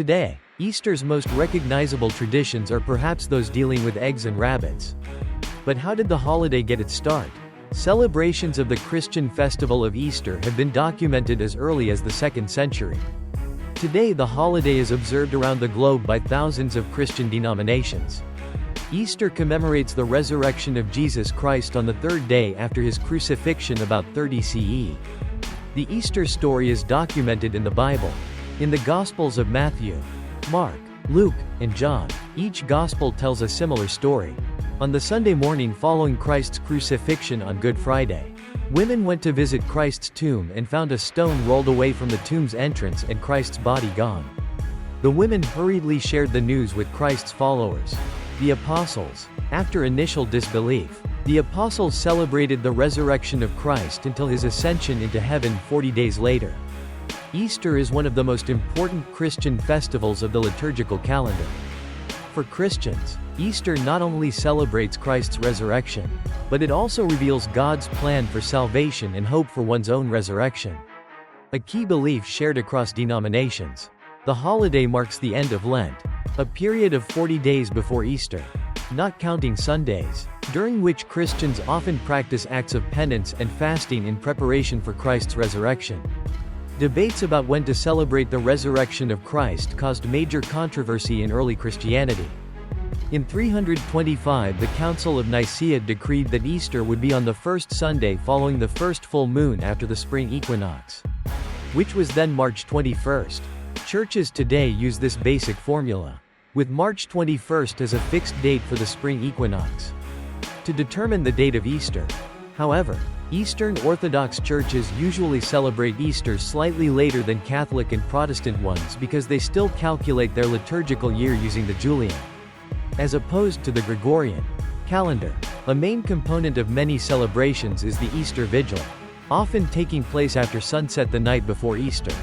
Today, Easter's most recognizable traditions are perhaps those dealing with eggs and rabbits. But how did the holiday get its start? Celebrations of the Christian festival of Easter have been documented as early as the 2nd century. Today the holiday is observed around the globe by thousands of Christian denominations. Easter commemorates the resurrection of Jesus Christ on the third day after his crucifixion about 30 CE. The Easter story is documented in the Bible. In the Gospels of Matthew, Mark, Luke, and John, each Gospel tells a similar story. On the Sunday morning following Christ's crucifixion on Good Friday, women went to visit Christ's tomb and found a stone rolled away from the tomb's entrance and Christ's body gone. The women hurriedly shared the news with Christ's followers, the apostles. After initial disbelief, the apostles celebrated the resurrection of Christ until his ascension into heaven 40 days later. Easter is one of the most important Christian festivals of the liturgical calendar. For Christians, Easter not only celebrates Christ's resurrection, but it also reveals God's plan for salvation and hope for one's own resurrection. A key belief shared across denominations. The holiday marks the end of Lent, a period of 40 days before Easter, not counting Sundays, during which Christians often practice acts of penance and fasting in preparation for Christ's resurrection. Debates about when to celebrate the resurrection of Christ caused major controversy in early Christianity. In 325 the Council of Nicaea decreed that Easter would be on the first Sunday following the first full moon after the spring equinox, which was then March 21st. Churches today use this basic formula, with March 21st as a fixed date for the spring equinox, to determine the date of Easter. However, Eastern Orthodox churches usually celebrate Easter slightly later than Catholic and Protestant ones because they still calculate their liturgical year using the Julian, as opposed to the Gregorian calendar. A main component of many celebrations is the Easter Vigil, often taking place after sunset the night before Easter.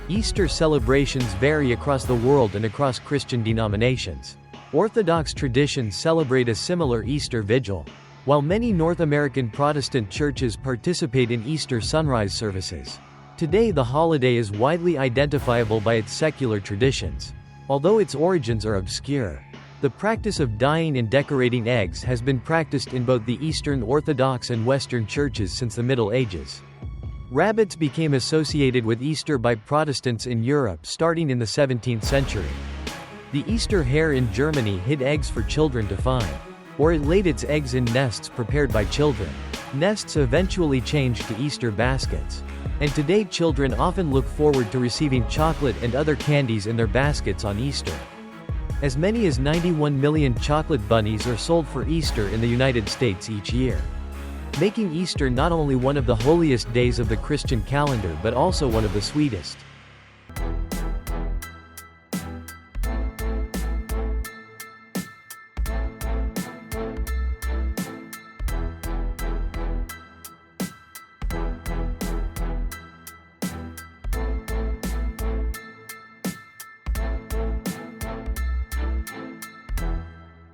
Easter celebrations vary across the world and across Christian denominations. Orthodox traditions celebrate a similar Easter Vigil, while many North American Protestant churches participate in Easter sunrise services. Today the holiday is widely identifiable by its secular traditions. Although its origins are obscure, the practice of dyeing and decorating eggs has been practiced in both the Eastern Orthodox and Western churches since the Middle Ages. Rabbits became associated with Easter by Protestants in Europe starting in the 17th century. The Easter hare in Germany hid eggs for children to find, or it laid its eggs in nests prepared by children. Nests eventually changed to Easter baskets, and today children often look forward to receiving chocolate and other candies in their baskets on Easter. As many as 91 million chocolate bunnies are sold for Easter in the United States each year, making Easter not only one of the holiest days of the Christian calendar but also one of the sweetest.